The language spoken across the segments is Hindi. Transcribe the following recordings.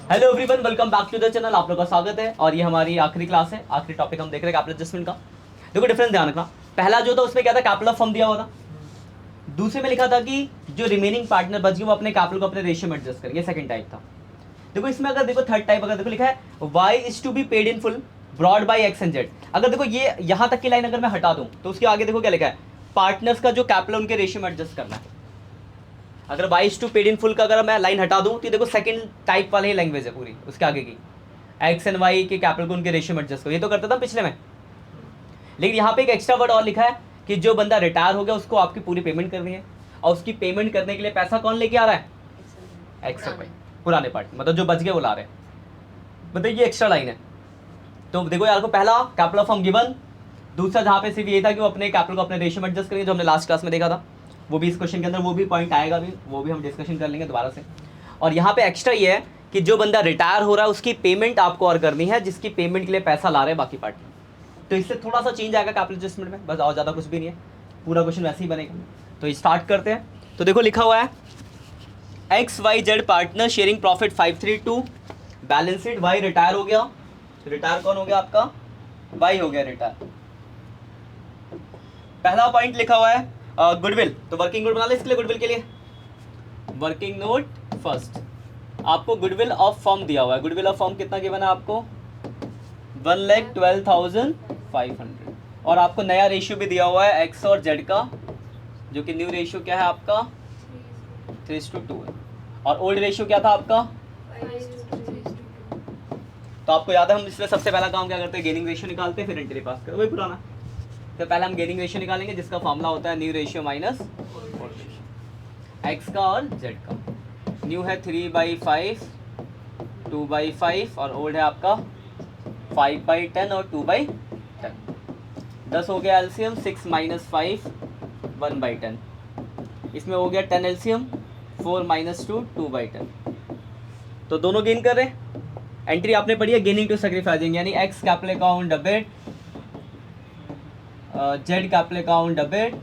Hello everyone, welcome back to the channel. आप लोगों का स्वागत है और ये हमारी आखिरी क्लास है। आखिरी टॉपिक हम देख रहे हैं कैपिटल एडजस्टमेंट का। देखो डिफरेंस ध्यान रखना, पहला जो था उसमें क्या था, कैपिटल ऑफ फर्म दिया हुआ था। दूसरे में लिखा था कि जो रिमेनिंग पार्टनर बच गए वो अपने कैपिटल को अपने रेशियो में एडजस्ट करेंगे। सेकंड टाइप था। देखो इसमें अगर देखो थर्ड टाइप अगर देखो लिखा है y is to be paid in full broad by X and Z. अगर देखो ये यहाँ तक की लाइन अगर मैं हटा दूं तो उसके आगे देखो क्या लिखा है, पार्टनर्स का जो कैपिटल उनके रेशियो में एडजस्ट करना है। अगर Y's to paid in full का अगर मैं लाइन हटा दूं तो देखो सेकंड टाइप वाली लैंग्वेज है पूरी, उसके आगे की एक्स एंड वाई के कैपिटल को उनके रेशियो में एडजस्ट करो। ये तो करता था पिछले में, लेकिन यहाँ पे एक एक्स्ट्रा वर्ड और लिखा है कि जो बंदा रिटायर हो गया उसको आपकी पूरी पेमेंट करनी है, और उसकी पेमेंट करने के लिए पैसा कौन लेके आ रहा है, एक्स एंड वाई, पुराने पार्ट, मतलब जो बच गए वो ला रहे हैं। मतलब ये एक्स्ट्रा लाइन है। तो देखो यार को पहला कैपिटल ऑफ फर्म गिवन, दूसरा जहाँ पे सिर्फ ये था कि वो अपने कैपिटल को अपने रेशियो में एडजस्ट करेंगे, जो हमने लास्ट क्लास में देखा था। वो भी इस क्वेश्चन के अंदर वो भी पॉइंट आएगा, भी वो भी हम डिस्कशन कर लेंगे दोबारा से। और यहाँ पे एक्स्ट्रा ये है कि जो बंदा रिटायर हो रहा है उसकी पेमेंट आपको और करनी है, जिसकी पेमेंट के लिए पैसा ला रहे हैं बाकी पार्टी। तो इससे थोड़ा सा चेंज आएगा कैपिटल एडजस्टमेंट में, बस और ज़्यादा कुछ भी नहीं है, पूरा क्वेश्चन वैसे ही बनेगा। तो स्टार्ट करते हैं। तो देखो लिखा हुआ है X Y Z partner sharing profit 532 balance sheet. Y retire हो गया, रिटायर कौन हो गया आपका, वाई हो गया रिटायर। पहला पॉइंट लिखा हुआ है गुडविल, तो वर्किंग नोट बना ले इसके लिए। गुडविल के लिए वर्किंग नोट फर्स्ट, आपको गुडविल ऑफ फर्म दिया हुआ है। गुडविल ऑफ फर्म कितना गिवन है आपको, 1,12,500। और आपको नया रेशियो भी दिया हुआ है एक्स और जेड का, जो कि न्यू रेशियो क्या है आपका 3:2 है। और ओल्ड रेशियो क्या था आपका, तो आपको याद है हम इसमें सबसे पहला काम क्या करते हैं, गेनिंग रेशियो निकालते हैं, फिर एंट्री पास करो, वही पुराना। तो पहले हम गेनिंग रेशियो निकालेंगे जिसका फॉर्मूला होता है new ratio minus old ratio, x का और जेड का। न्यू है 3/5, 2/5 और ओल्ड है आपका 5/10 और 2/10। 10 हो गया एलसीएम, 6 - 5 1/10। इसमें हो गया 10 एलसीएम, 4 - 2 2/10। तो दोनों गेन कर रहे हैं। एंट्री आपने पढ़ी है गेनिंग टू सैक्रिफाइसिंग, यानी X capital account debit, Z capital account debit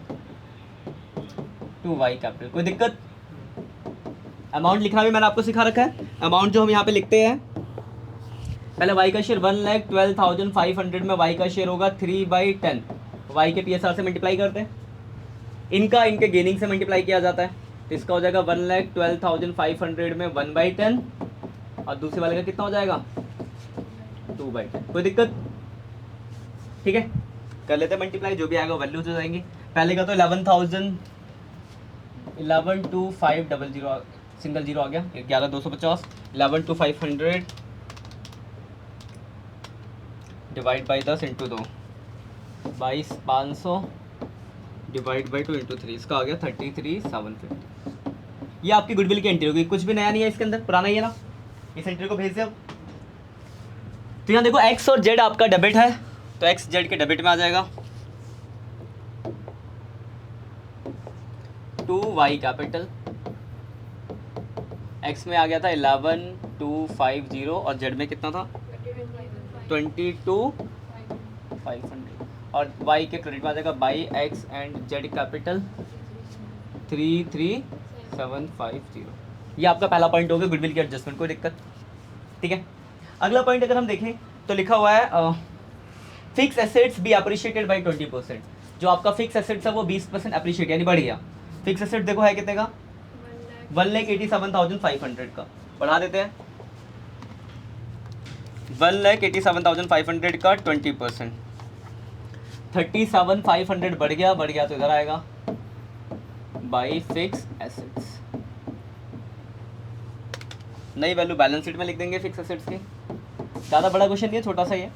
to Y capital. कोई दिक्कत? अमाउंट लिखना भी मैंने आपको सिखा रखा है। अमाउंट जो हम यहाँ पे लिखते हैं, पहले वाई का शेयर 1,12,500 में वाई का शेयर होगा 3/10। वाई के पीएसआर से मल्टीप्लाई करते हैं, इनका इनके गेनिंग से मल्टीप्लाई किया जाता है, तो इसका हो जाएगा 1,12,500 में 1/10 और दूसरे वाले का कितना हो जाएगा 2/10। कोई दिक्कत? ठीक है, कर लेते हैं मल्टीप्लाई, जो भी आएगा वैल्यूज हो जाएंगी। पहले का तो 11,2,500 सिंगल जीरो आ गया, 11,250, 11,500 divide by 10 into 2, 22,500 divide by 2 into 3, इसका आ गया 33,750। ये आपकी गुडविल की एंट्री होगी, कुछ भी नया नहीं है इसके अंदर, पुराना ही है ना। इस एंट्री को भेज दे अब। तो यहाँ देखो एक्स और जेड आपका डेबिट है, तो एक्स जेड के डेबिट में आ जाएगा। टू वाई कैपिटल, एक्स में आ गया था 11,250 और जेड में कितना था 22,500। और वाई के क्रेडिट में आ जाएगा by x and Z capital 33,750। ये आपका पहला पॉइंट हो गया गुडविल की एडजस्टमेंट। कोई दिक्कत? ठीक है। अगला पॉइंट अगर हम देखें तो लिखा हुआ है fix assets be appreciated by 20%। जो आपका फिक्स एसेट्स है वो 20% अप्रिशिएट यानी बढ़ गया। फिक्स एसेट देखो है कितने का, 1,87,500 का। बढ़ा देते हैं 1,87,500 का 20%, 37,500 बढ़ गया तो इधर आएगा बाई फिक्स एसेट्स। नई वैल्यू बैलेंस शीट में लिख देंगे फिक्स एसेट्स की। ज़्यादा बड़ा क्वेश्चन नहीं है, छोटा सा ही है,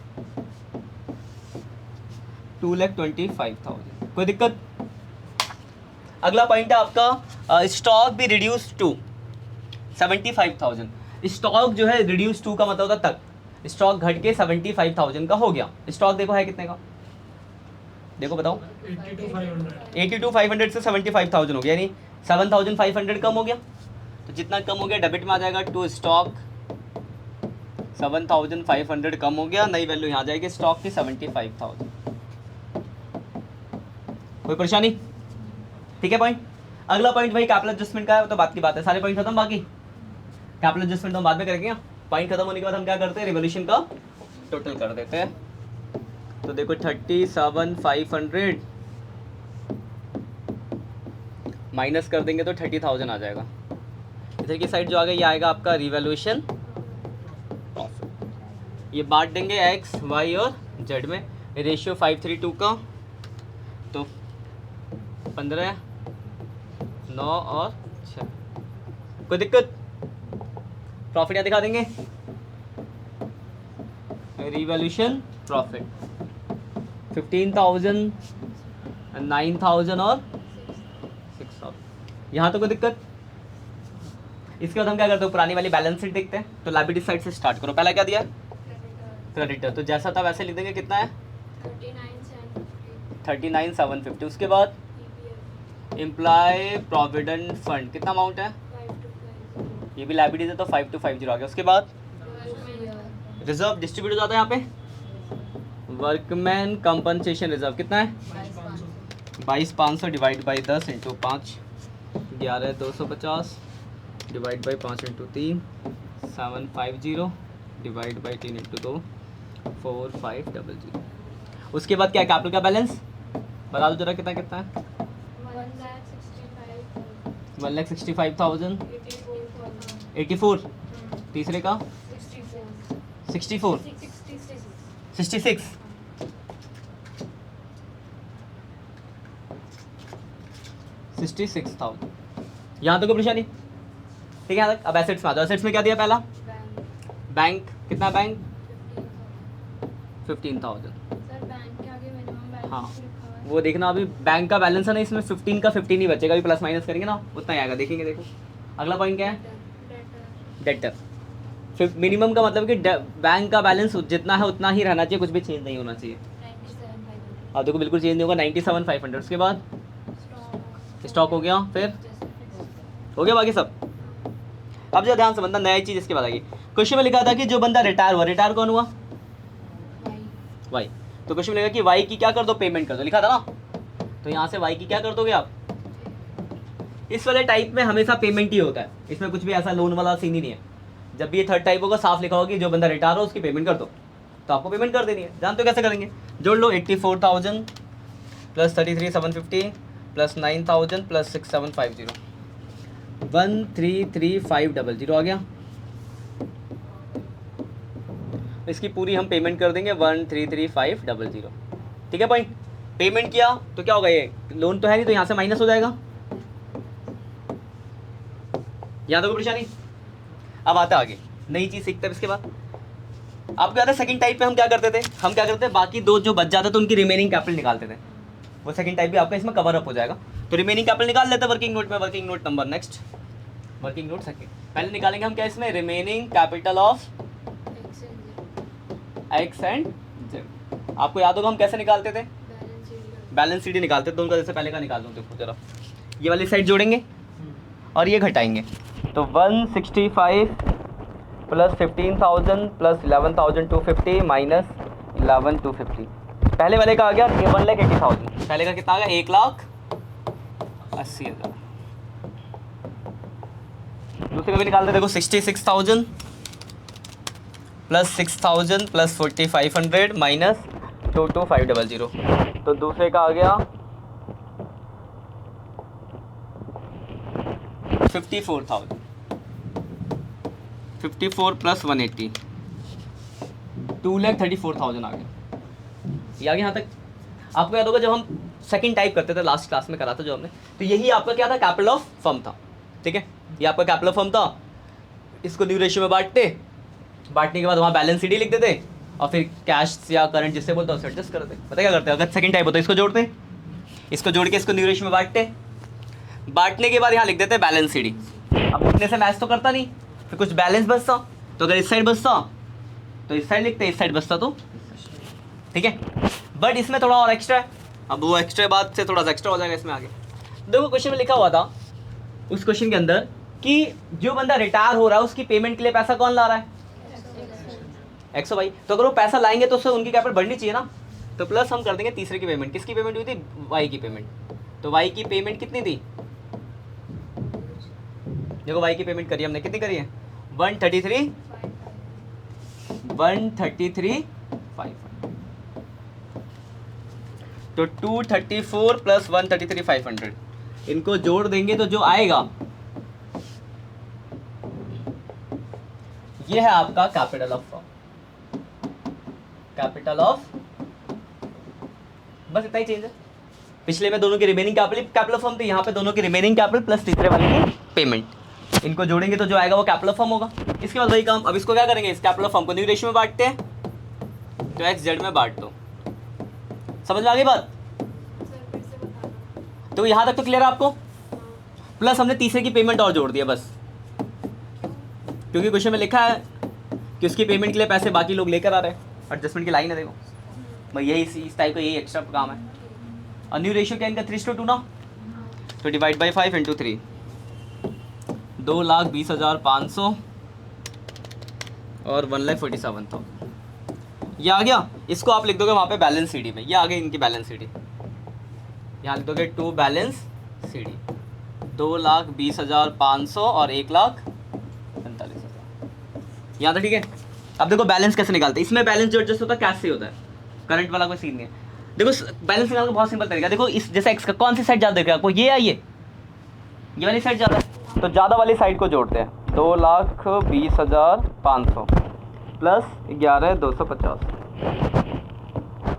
2,25,000। कोई दिक्कत? अगला पॉइंट है आपका स्टॉक भी रिड्यूस टू 75,000। स्टॉक जो है रिड्यूस टू का मतलब होता तक, स्टॉक घट के 75,000 का हो गया। स्टॉक देखो है कितने का, देखो बताओ 82,500 से 75,000 हो गया, यानी 7,500 कम हो गया। तो जितना कम हो गया डेबिट में आ जाएगा टू स्टॉक, 7,500 कम हो गया, नई वैल्यू यहाँ जाएगी स्टॉक की 75,000। कोई परेशानी? ठीक है पॉइंट। अगला पॉइंट भाई कैपिटल एडजस्टमेंट का है, वो तो बात की बात है, सारे पॉइंट खत्म। बाकी कैपिटल एडजस्टमेंट तो हम बाद में करेंगे। पॉइंट खत्म होने के बाद हम क्या करते हैं, रिवोल्यूशन का टोटल कर देते हैं। तो देखो 37,500 माइनस कर देंगे तो 30,000 आ जाएगा। इधर की साइड जो आ गया ये आएगा आपका रिवोल्यूशन प्रॉफिट। ये बांट देंगे एक्स वाई और जेड में, रेशियो 5:3 का, तो 15, 9 और 6। कोई दिक्कत? प्रॉफिट यहाँ दिखा देंगे, रिवोल्यूशन प्रॉफिट 15,000, 9,000 और 6,000। यहाँ तो कोई दिक्कत? इसके बाद हम क्या करते हैं, पुरानी वाली बैलेंस शीट देखते हैं। तो लायबिलिटी साइड से स्टार्ट करो। पहला क्या दिया, क्रेडिटर, तो जैसा था वैसे लिख देंगे। कितना है, 39,750। उसके बाद एम्प्लॉय प्रोविडेंट फंड, कितना अमाउंट है, ये भी लायबिलिटी है तो 5250 आ गया। उसके बाद रिजर्व डिस्ट्रीब्यूट हो जाता है यहाँ पे, वर्कमैन कंपनसेशन रिजर्व कितना है, 22,500 divide by 10 into 5, 11,250 divide by 5 into 3, 750 divide by 3 into 2, 4500। उसके बाद क्या है, कैपिटल का बैलेंस बता दो जरा, कितना कितना है, 1,65,000, 84, तीसरे का 64, 66, 66,000। यहाँ तक कोई परेशानी? ठीक है यहाँ तक। अब एसेट्स में आ जाओ। एसेट्स में क्या दिया पहला, बैंक, कितना बैंक, 15,000। हाँ वो देखना, अभी बैंक का बैलेंस है ना, इसमें 15 का 15 ही बचेगा, अभी प्लस माइनस करेंगे ना उतना ही आएगा, देखेंगे। देखो अगला पॉइंट क्या है, डेटर। फिर मिनिमम का मतलब कि बैंक का बैलेंस जितना है उतना ही रहना चाहिए, कुछ भी चेंज नहीं होना चाहिए। अब देखो बिल्कुल चेंज नहीं होगा, 97,500। उसके बाद स्टॉक हो गया, फिर हो गया बाकी सब। अब जो ध्यान से बंदा नया चीज़ इसके बाद आएगी। क्वेश्चन में लिखा था कि जो बंदा रिटायर हुआ, रिटायर कौन हुआ, वाई। तो क्वेश्चन में लिखा कि वाई की क्या कर दो, पेमेंट कर दो, लिखा था ना। तो यहाँ से वाई की क्या कर दोगे आप। इस वाले टाइप में हमेशा पेमेंट ही होता है, इसमें कुछ भी ऐसा लोन वाला सीन ही नहीं है। जब भी ये थर्ड टाइप होगा, साफ लिखा होगा कि जो बंदा रिटायर हो उसकी पेमेंट कर दो, तो आपको पेमेंट कर देनी है। जानते हो कैसे करेंगे, जोड़ लो, 84,000 प्लस 33,750 प्लस 9,000 प्लस 6,750, 133,500 आ गया। इसकी पूरी हम पेमेंट कर देंगे 133,500। ठीक है पॉइंट। पेमेंट किया तो क्या होगा, ये लोन तो है नहीं तो यहाँ से माइनस हो जाएगा। यहाँ तो कोई परेशानी। अब आता है आगे नई चीज सीखते हैं। इसके बाद आपको याद है सेकंड टाइप में हम क्या करते थे, हम क्या करते थे, बाकी दो जो बच जाते थे उनकी रिमेनिंग कैपिटल निकालते थे। वो सेकंड टाइप भी आपका इसमें कवर अप हो जाएगा। तो रिमेनिंग कैपिटल निकाल लेते हैं वर्किंग नोट में। Working note number next, working note second. पहले निकालेंगे हम क्या, इसमें remaining capital of x and Z. आपको याद होगा हम कैसे निकालते थे, बैलेंस शीट निकालते थे। तो उनका जैसे पहले का निकाल दो, देखो जरा, ये वाली साइड जोड़ेंगे और ये घटाएंगे। तो 165 प्लस 15,000 प्लस 11,250 माइनस 11,250। पहले वाले का आ गया 1,80,000। पहले का कितना आ गया, 1,80,000। दूसरे का भी निकालते, देखो 66,000 प्लस 6,000 प्लस 4,500 माइनस 22,500। तो दूसरे का आ गया 54,000। 54 प्लस 180, 2,34,000 आ गया। ये आ गया यहाँ तक। आपको याद होगा जब हम सेकंड टाइप करते थे, लास्ट क्लास में करा था जो हमने, तो यही आपका क्या था, कैपिटल ऑफ फर्म था। ठीक है, ये आपका कैपिटल ऑफ फर्म था। इसको न्यू रेशियो में बांटने के बाद वहाँ बैलेंस शीट लिख देते और फिर कैश या करंट जिससे बोलते हैं उससे एडजस्ट करते। पता क्या करते हैं, अगर सेकंड टाइप होता है इसको जोड़ते, इसको जोड़ के इसको न्यू रेशियो में बांटने के बाद यहाँ लिख देते हैं बैलेंस शीट। अब लिखने से मैच तो करता नहीं, फिर कुछ बैलेंस बचता, तो अगर इस साइड बचता तो इस साइड लिखते, इस साइड बचता तो। ठीक है, बट इसमें थोड़ा और एक्स्ट्रा है। अब वो एक्स्ट्रा बात से थोड़ा सा एक्स्ट्रा हो जाएगा इसमें आगे। देखो क्वेश्चन में लिखा हुआ था उस क्वेश्चन के अंदर कि जो बंदा रिटायर हो रहा है उसकी पेमेंट के लिए पैसा कौन ला रहा है, एक्सो भाई। तो अगर वो पैसा लाएंगे तो उससे उनकी कैपिटल बढ़नी चाहिए ना। तो प्लस हम कर देंगे तीसरे की पेमेंट। किसकी पेमेंट हुई थी, वाई की पेमेंट। तो वाई की पेमेंट कितनी थी, देखो वाई की पेमेंट करी हमने, कितनी करी है, 133 133,500। तो 234 प्लस 133,500 इनको जोड़ देंगे तो जो आएगा ये है आपका capital of firm. Capital of, बस इतना ही चेंज है। पिछले में दोनों की रिमेनिंग कैपिटल ऑफ फर्म थी, यहाँ पे दोनों की रिमेनिंग कैपिटल प्लस तीसरे वाले की पेमेंट, इनको जोड़ेंगे तो जो आएगा वो कैपिटल ऑफ फर्म होगा। इसके बाद वही काम, अब इसको क्या करेंगे, इस कैपिटल ऑफ फर्म को न्यू रेशियो में बांटते हैं, तो एक्स जेड में बांट दो। समझ में आ गई बात? तो यहाँ तक तो क्लियर है आपको? प्लस हमने तीसरे की पेमेंट और जोड़ दिया बस, क्योंकि क्वेश्चन में लिखा है कि उसकी पेमेंट के लिए पैसे बाकी लोग लेकर आ रहे हैं। एडजस्टमेंट की लाइन है, देखो भाई यही इस टाइप का यही एक्स्ट्रा काम है। और न्यू रेशियो क्या इनका 3:2 ना, तो डिवाइड बाई 5 इंटू 3, 2,20,500 और 1,47,000 ये आ गया। इसको आप लिख दोगे वहाँ पे बैलेंस सीडी में, ये आ गई इनकी बैलेंस सीडी। यहाँ लिख दोगे टू बैलेंस सीडी 2,20,500 और 1,45,000। यहाँ तो ठीक है। अब देखो बैलेंस कैसे निकालते हैं, इसमें बैलेंस जो एडजस्ट होता है कैश से होता है, करंट वाला कोई सीन नहीं है। देखो बैलेंस निकालने का बहुत सिंपल तरीका, देखो इस जैसे एक्स का कौन सी साइड ज़्यादा देख रहा है आपको, ये है ये वाली साइड ज़्यादा है, तो ज़्यादा वाली साइड को जोड़ते हैं। 2,20,500 प्लस 11,250,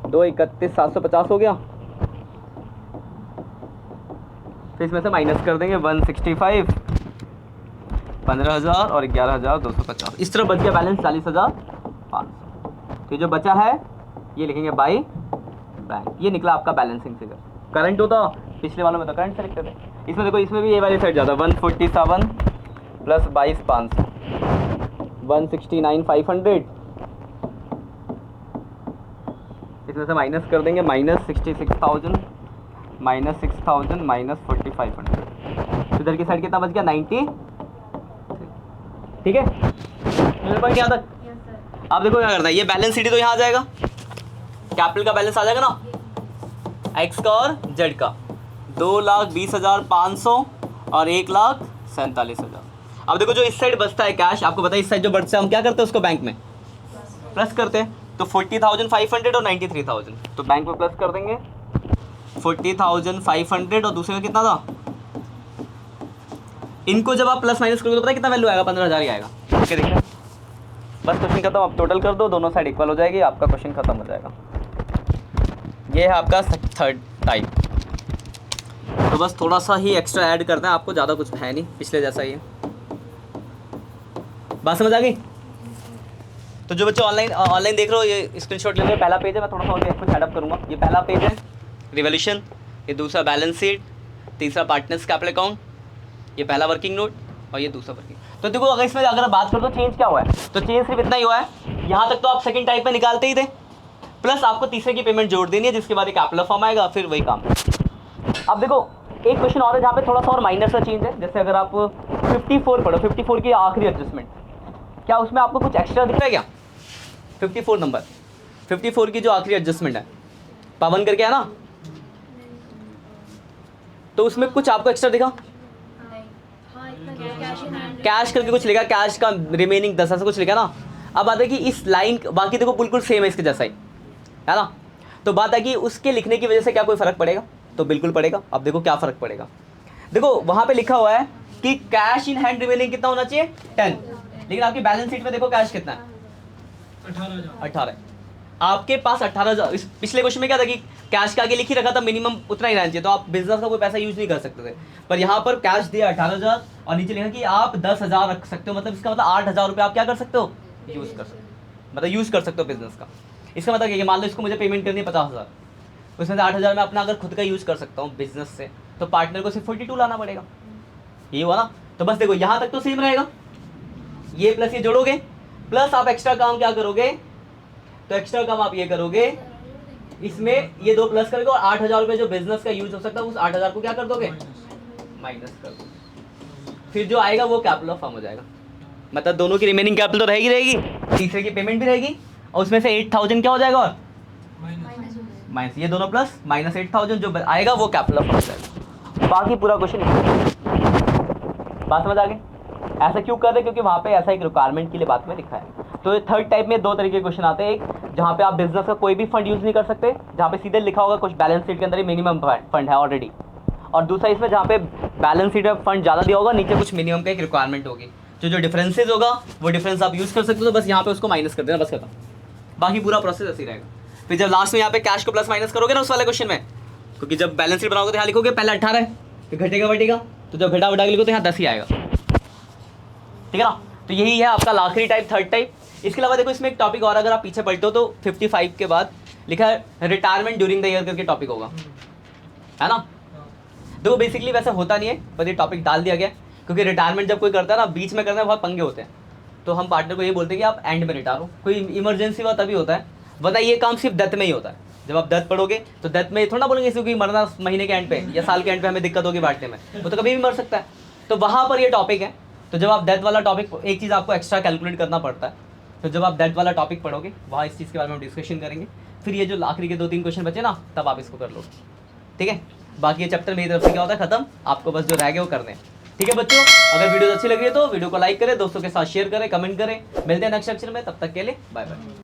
2,31,750 हो गया। तो इसमें से माइनस कर देंगे 165, 15,000 और 11,250। इस तरह बच गया बैलेंस 40,500। तो जो बचा है ये लिखेंगे बाई बैंक, ये निकला आपका बैलेंसिंग फिगर। करंट होता पिछले वालों में तो करंट से लिखते थे, इसमें देखो इसमें भी ये वाली साइड ज़्यादा, 147 प्लस 22,500, 169,500। इसमें से माइनस कर देंगे -66,000, -6,000, -4,500। इधर की साइड कितना बच गया 90। ठीक है, पॉइंट यहाँ तक। अब देखो क्या करना है, ये बैलेंस सीडी तो यहाँ आ जाएगा, कैपिटल का बैलेंस आ जाएगा ना, एक्स का और जेड का, 2,20,500 और 1,47,000। अब देखो जो इस साइड बचता है कैश, आपको पता है इस साइड जो बचता है हम क्या करते हैं उसको बैंक में प्लस करते हैं, तो 40,500 और 93,000, तो बैंक में प्लस कर देंगे 40,500 और दूसरे का कितना था, इनको जब आप प्लस माइनस करोगे तो पता है कितना वैल्यू आएगा, 15,000 ही आएगा। ओके देखिए, बस क्वेश्चन खत्म। अब टोटल कर दो, दोनों साइड इक्वल हो जाएगी, आपका क्वेश्चन खत्म हो जाएगा। ये है आपका थर्ड टाइप। तो बस थोड़ा सा ही एक्स्ट्रा ऐड करना है आपको, ज़्यादा कुछ है नहीं, पिछले जैसा ही है। बात समझ आ गई? तो जो बच्चे ऑनलाइन देख रहे हो ये स्क्रीनशॉट ले लो, पहला पेज है, मैं थोड़ा सा और कुछ ऐड अप करूँगा। ये पहला पेज है रिवॉल्यूशन, ये दूसरा बैलेंस शीट, तीसरा पार्टनर्स कैपिटल अकाउंट, ये पहला वर्किंग नोट और ये दूसरा वर्किंग। तो देखो अगर इसमें अगर बात करो तो चेंज क्या हुआ है, तो चेंज सिर्फ इतना ही हुआ है, यहाँ तक तो आप सेकंड टाइप में निकालते ही थे, प्लस आपको तीसरे की पेमेंट जोड़ देनी है, जिसके बाद एक कैपिटल फॉर्म आएगा, फिर वही काम। अब देखो एक क्वेश्चन और है जहाँ पे थोड़ा सा और माइनर सा चेंज है, जैसे अगर आप 54 पढ़ो, 54 की आखिरी एडजस्टमेंट, क्या उसमें आपको कुछ एक्स्ट्रा दिख रहा है क्या? 54 नंबर, 54 की जो आखिरी एडजस्टमेंट है, पावन करके है ना, तो उसमें कुछ आपको एक्स्ट्रा दिखा? कैश करके कुछ लिखा, कैश का रिमेनिंग 10 ऐसा कुछ लिखा ना। अब बात है कि इस लाइन, बाकी देखो बिल्कुल सेम है इसके जैसा ही है ना, तो बात है कि उसके लिखने की वजह से क्या कोई फर्क पड़ेगा? तो बिल्कुल पड़ेगा। अब देखो क्या फर्क पड़ेगा, देखो वहां पे लिखा हुआ है कि कैश इन हैंड रिमेनिंग कितना होना चाहिए 10, लेकिन आपकी बैलेंस शीट में देखो कैश कितना है 18। आपके पास 18,000, पिछले क्वेश्चन में क्या था कि कैश के आगे लिख ही रखा था मिनिमम उतना ही रहना चाहिए, तो आप बिजनेस का कोई पैसा यूज नहीं कर सकते थे, पर यहाँ पर कैश दिया 18,000 और नीचे लिखा कि आप 10,000 रख सकते हो, मतलब इसका मतलब 8,000 रुपये आप क्या कर सकते हो, यूज कर सकते हो, मतलब यूज कर सकते हो बिजनेस का। इसका मतलब कि मान लो इसको मुझे पेमेंट करनी है 50,000, उसमें से 8,000 में अपना अगर खुद का यूज कर सकता हूँ बिजनेस से, तो पार्टनर को सिर्फ 42 लाना पड़ेगा, ये हुआ ना। तो बस देखो यहाँ तक तो सेम रहेगा, ये प्लस ये जोड़ोगे, प्लस आप एक्स्ट्रा काम क्या करोगे, तो एक्स्ट्रा काम आप ये करोगे, इसमें ये 2 प्लस करोगे और 8,000 रुपये जो बिजनेस का यूज हो सकता है उस 8,000 को क्या कर दोगे, माइनस कर दोगे, फिर जो आएगा वो कैपिटल ऑफ फर्म हो जाएगा, मतलब दोनों की रिमेनिंग कैपिटल तो रहेगी, तीसरे की पेमेंट भी रहेगी, और उसमें से 8,000 क्या हो जाएगा और माइनस, ये दोनों प्लस माइनस 8,000 जो आएगा वो कैपिटल ऑफ फर्म हो जाएगा। बाकी पूरा क्वेश्चन, बात समझ आ गई? ऐसा क्यों कर रहे, क्योंकि वहाँ पे ऐसा एक रिक्वायरमेंट के लिए बात में लिखा है। तो थर्ड टाइप में दो तरीके के क्वेश्चन आते हैं, एक जहाँ पे आप बिजनेस का कोई भी फंड यूज़ नहीं कर सकते, जहाँ पे सीधे लिखा होगा कुछ बैलेंस शीट के अंदर ही मिनिमम फंड है ऑलरेडी, और दूसरा इसमें जहाँ पे बैलेंस शीट में फंड ज़्यादा दिया होगा, नीचे कुछ मिनिमम का एक रिक्वायरमेंट होगी, जो डिफरेंसेज होगा वो डिफरेंस आप यूज़ कर सकते हो, तो बस यहाँ पे उसको माइनस कर देना, बस खत्म। बाकी पूरा प्रोसेस ऐसे ही रहेगा। फिर जब लास्ट में यहाँ पे कैश को प्लस माइनस करोगे ना उस वाले क्वेश्चन में, क्योंकि जब बैलेंस शीट बनाओगे तो यहाँ लिखोगे पहले 18 फिर घटेगा बढ़ेगा, तो जब घटा बढ़ा के लिखो तो यहाँ 10 ही आएगा, ठीक है ना। तो यही है आपका आखिरी टाइप, थर्ड टाइप। इसके अलावा देखो इसमें एक टॉपिक और अगर आप पीछे पलटो तो 55 के बाद लिखा है रिटायरमेंट ड्यूरिंग द ईयर करके टॉपिक होगा, है ना। देखो बेसिकली वैसे होता नहीं है, पर ये टॉपिक डाल दिया गया क्योंकि रिटायरमेंट जब कोई करता है ना, बीच में करने में बहुत पंगे होते हैं, तो हम पार्टनर को ये बोलते हैं कि आप एंड में रिटायर हो, कोई इमरजेंसी हुआ तभी होता है, वरना ये काम सिर्फ डेथ में ही होता है। जब आप डेथ पढ़ोगे तो डेथ में थोड़ा बोलेंगे क्योंकि मरना महीने के एंड पे या साल के एंड पे हमें दिक्कत होगी बांटने में, वो तो कभी भी मर सकता है, तो वहाँ पर ये टॉपिक है। तो जब आप डेथ वाला टॉपिक, एक चीज़ आपको एक्स्ट्रा कैलकुलेट करना पड़ता है, तो जब आप डेथ वाला टॉपिक पढ़ोगे वहाँ इस चीज़ के बारे में हम डिस्कशन करेंगे। फिर ये जो आखिरी के 2-3 क्वेश्चन बचे ना, तब आप इसको कर लो, ठीक है। बाकी ये चैप्टर मेरी तरफ से क्या होता है खत्म, आपको बस जो रह गए वो करने हैं, ठीक है बच्चों। अगर वीडियो अच्छी लगी है तो वीडियो को लाइक करें, दोस्तों के साथ शेयर करें, कमेंट करें। मिलते हैं नेक्स्ट लेक्चर में, तब तक के लिए बाय बाय।